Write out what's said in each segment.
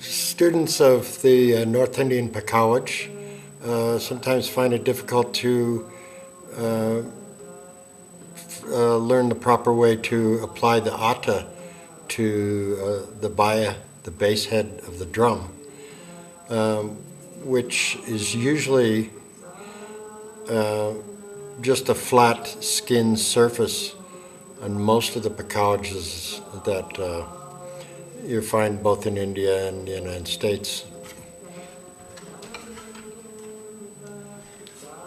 Students of the North Indian pakhawaj sometimes find it difficult to learn the proper way to apply the atta to the baya, the bass head of the drum, which is usually just a flat skin surface on most of the pakhawajes that you find both in India and the United States.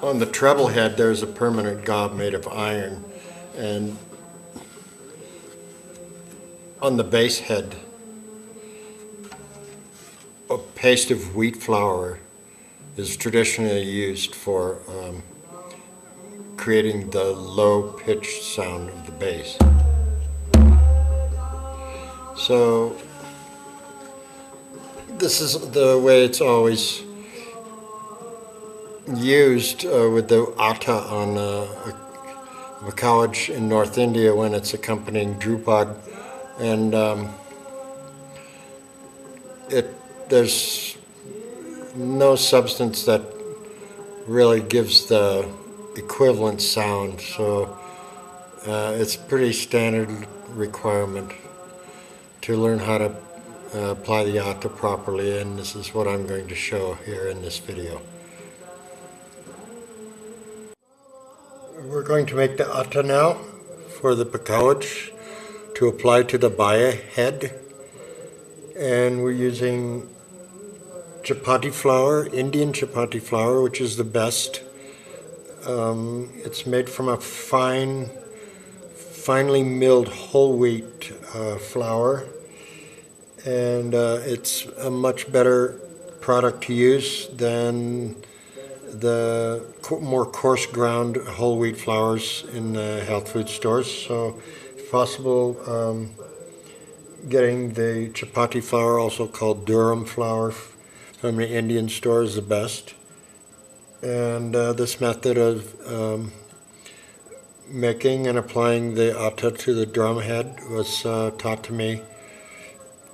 On the treble head, there's a permanent gob made of iron, and on the bass head, a paste of wheat flour is traditionally used for creating the low-pitched sound of the bass. So this is the way it's always used with the atta on a pakhawaj in North India when it's accompanying drupad, and there's no substance that really gives the equivalent sound, so it's pretty standard requirement to learn how to apply the atta properly, and this is what I'm going to show here in this video. We're going to make the atta now for the pakhawaj to apply to the baya head, and we're using chapati flour, Indian chapati flour, which is the best. It's made from a finely milled whole wheat flour, and it's a much better product to use than the more coarse ground whole wheat flours in the health food stores. So if possible, getting the chapati flour, also called durum flour, from the Indian store is the best. And this method of making and applying the atta to the drum head was taught to me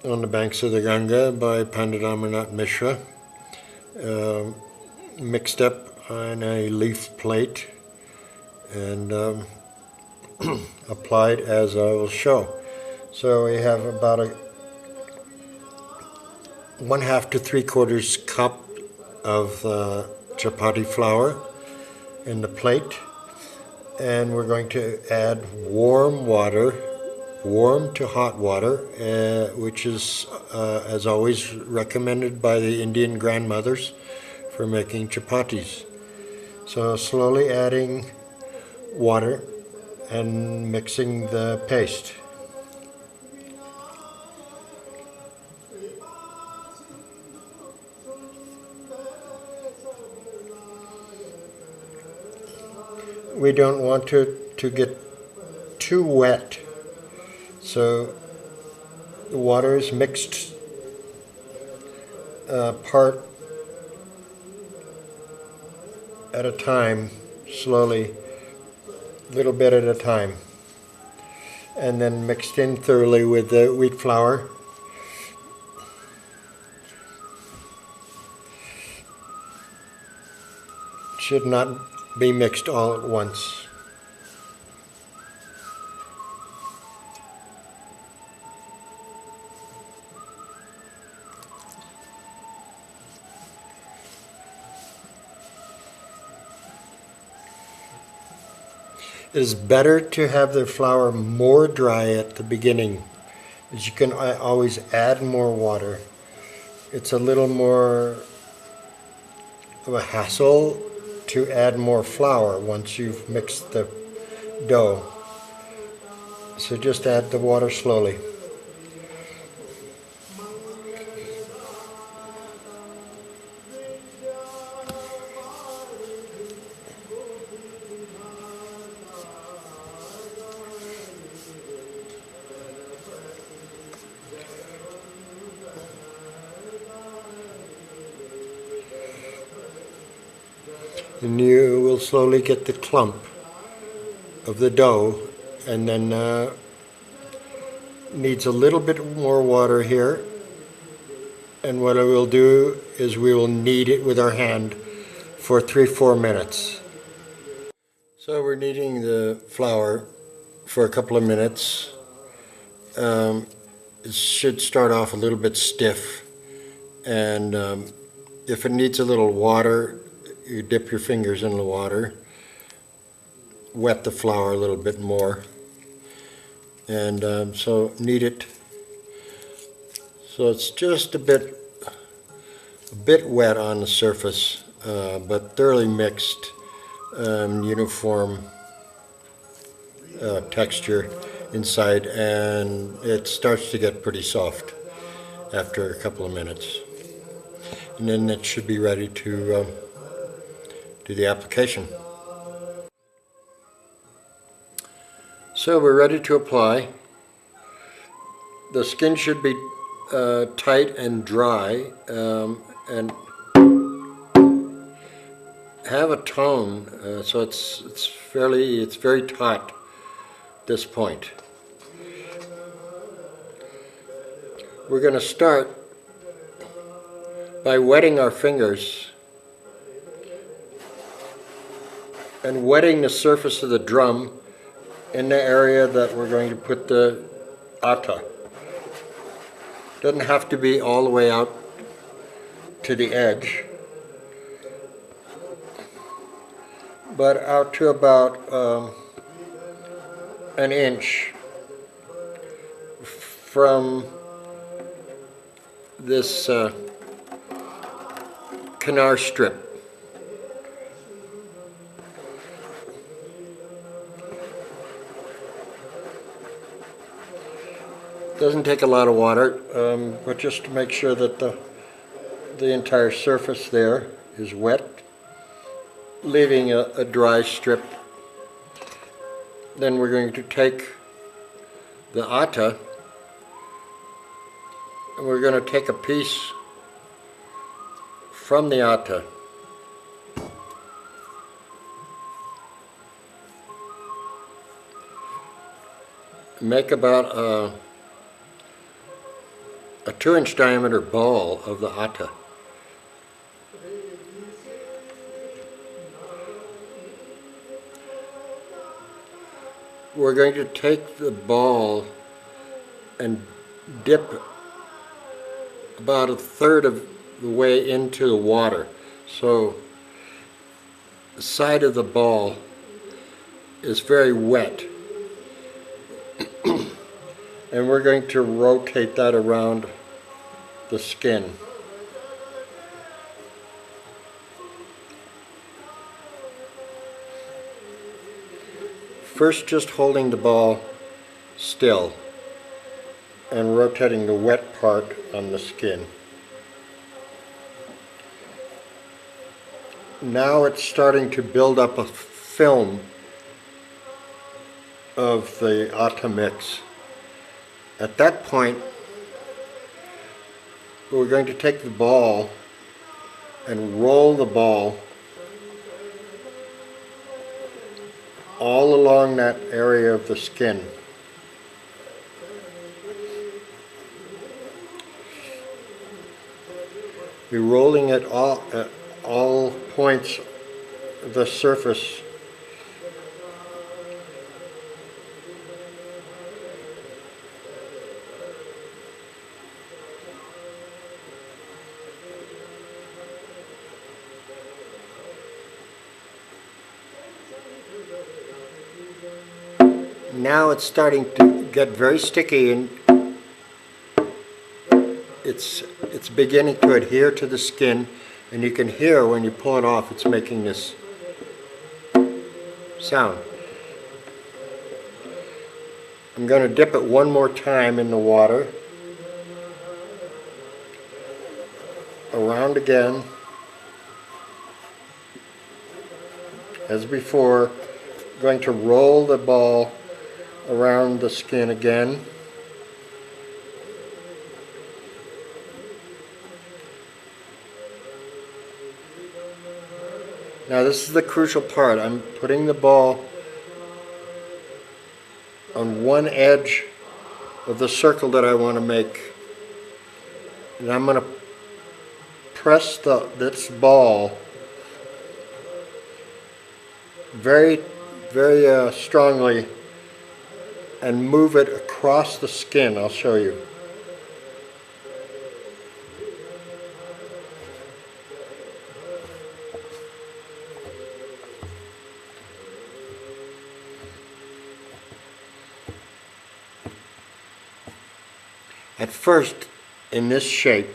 on the banks of the Ganga by Pandit Amarnath Mishra, mixed up on a leaf plate and applied as I will show. So we have about a 1/2 to 3/4 cup of chapati flour in the plate, and we're going to add warm water, warm to hot water, which is as always recommended by the Indian grandmothers for making chapatis. So slowly adding water and mixing the paste. We don't want to get too wet, so the water is mixed part at a time, slowly, little bit at a time, and then mixed in thoroughly with the wheat flour. Should not be mixed all at once. It is better to have the flour more dry at the beginning, as you can always add more water. It's a little more of a hassle to add more flour once you've mixed the dough. So just add the water slowly. And you will slowly get the clump of the dough, and then needs a little bit more water here, And what I will do is we will knead it with our hand for 3-4 minutes. So we're kneading the flour for a couple of minutes. It should start off a little bit stiff, and if it needs a little water, you dip your fingers in the water, wet the flour a little bit more, and so knead it so it's just a bit wet on the surface, but thoroughly mixed, uniform texture inside, and it starts to get pretty soft after a couple of minutes. And then it should be ready to do the application. So we're ready to apply. The skin should be tight and dry, and have a tone, so it's very taut at this point. We're going to start by wetting our fingers and wetting the surface of the drum in the area that we're going to put the atta. Doesn't have to be all the way out to the edge, but out to about an inch from this canard strip. Doesn't take a lot of water, but just to make sure that the entire surface there is wet, leaving a dry strip. Then we're going to take the atta, and we're going to take a piece from the atta. Make about a 2-inch diameter ball of the atta. We're going to take the ball and dip about a third of the way into the water. So the side of the ball is very wet. And we're going to rotate that around the skin. First, just holding the ball still and rotating the wet part on the skin. Now it's starting to build up a film of the atta mix. At that point, we're going to take the ball and roll the ball all along that area of the skin. We're rolling it all at all points of the surface. Now it's starting to get very sticky, and it's beginning to adhere to the skin, and you can hear when you pull it off it's making this sound. I'm going to dip it one more time in the water, around again as before, going to roll the ball around the skin again. Now this is the crucial part. I'm putting the ball on one edge of the circle that I want to make, and I'm going to press this ball very, very strongly and move it across the skin. I'll show you. At first, in this shape,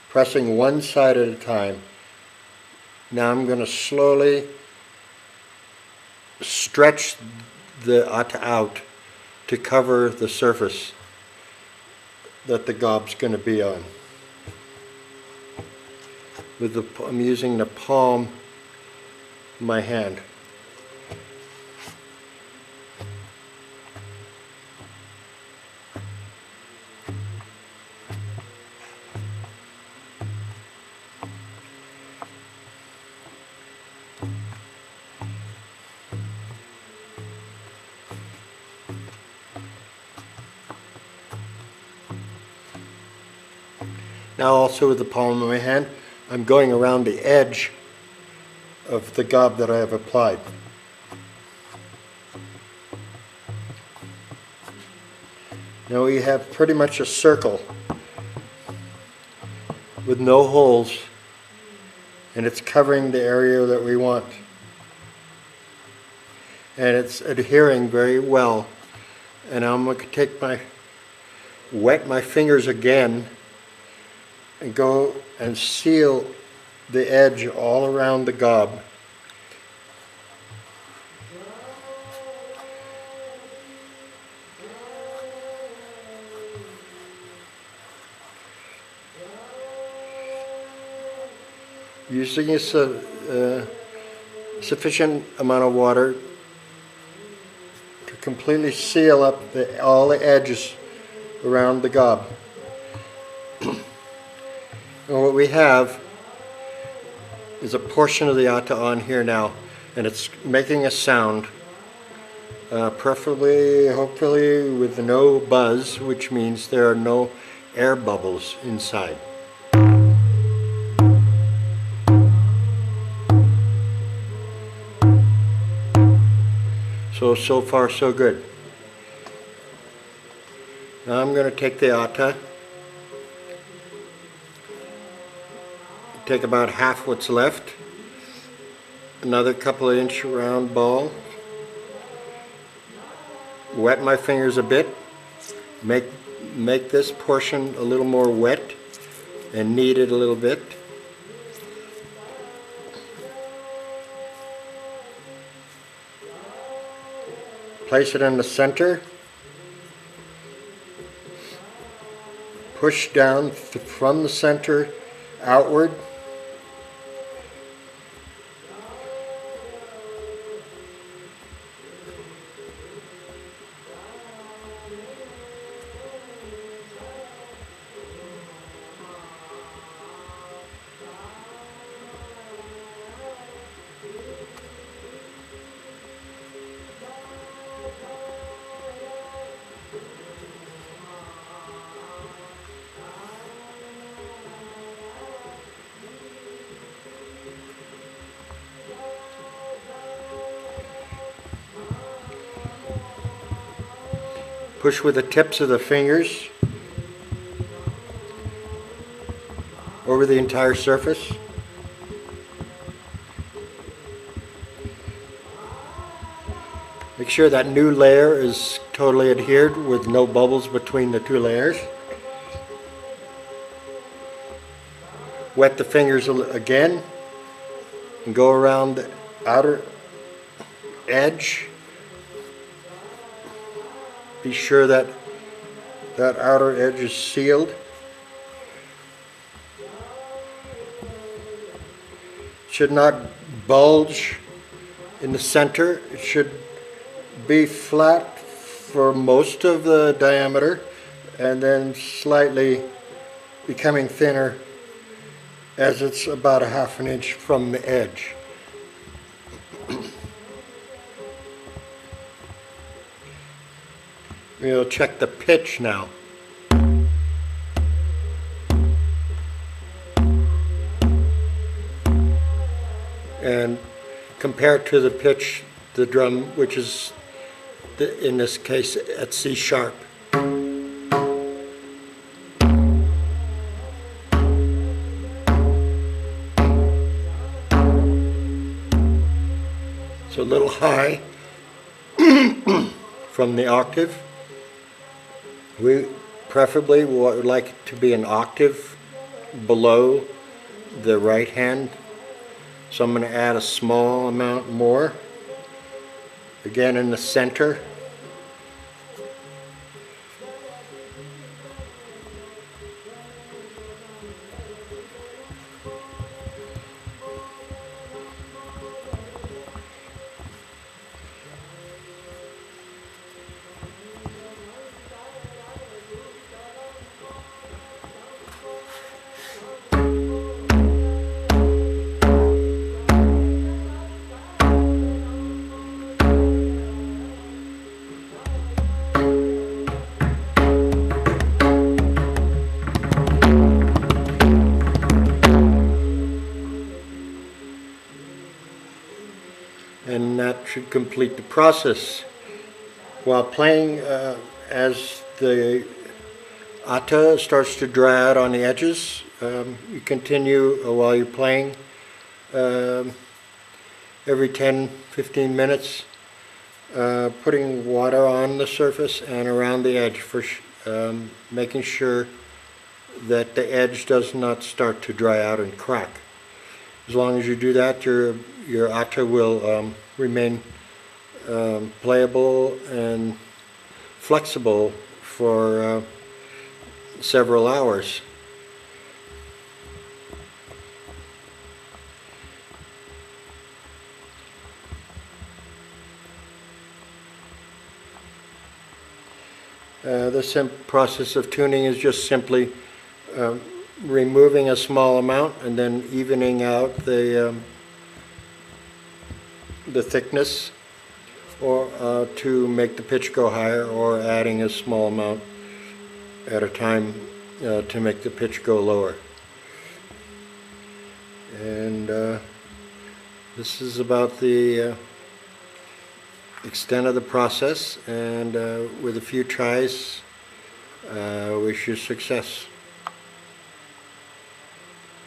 pressing one side at a time. Now I'm going to slowly stretch the atta out to cover the surface that the gob's going to be on. I'm using the palm of my hand. Now also with the palm of my hand, I'm going around the edge of the gob that I have applied. Now we have pretty much a circle with no holes, and it's covering the area that we want. And it's adhering very well. And I'm going to wet my fingers again and go and seal the edge all around the gob. Using a sufficient amount of water to completely seal up all the edges around the gob. And what we have is a portion of the atta on here now, and it's making a sound, preferably, hopefully with no buzz, which means there are no air bubbles inside. So far so good. Now I'm going to take the atta, take about half what's left, another couple of inch round ball, wet my fingers a bit, make this portion a little more wet and knead it a little bit. Place it in the center, push down from the center outward. Push with the tips of the fingers over the entire surface. Make sure that new layer is totally adhered with no bubbles between the two layers. Wet the fingers again and go around the outer edge. Be sure that that outer edge is sealed. Should not bulge in the center. It should be flat for most of the diameter and then slightly becoming thinner as it's about a half an inch from the edge. We'll check the pitch now. and compare it to the pitch, the drum, which is in this case at C sharp. So a little high from the octave. We preferably would like it to be an octave below the right hand. So I'm going to add a small amount more. Again in the center. And that should complete the process. While playing, as the atta starts to dry out on the edges, you continue while you're playing every 10-15 minutes, putting water on the surface and around the edge, for making sure that the edge does not start to dry out and crack. As long as you do that, your atta will remain playable and flexible for several hours. The process of tuning is just simply removing a small amount and then evening out the thickness, or to make the pitch go higher, or adding a small amount at a time to make the pitch go lower. And this is about the extent of the process, and with a few tries, wish you success.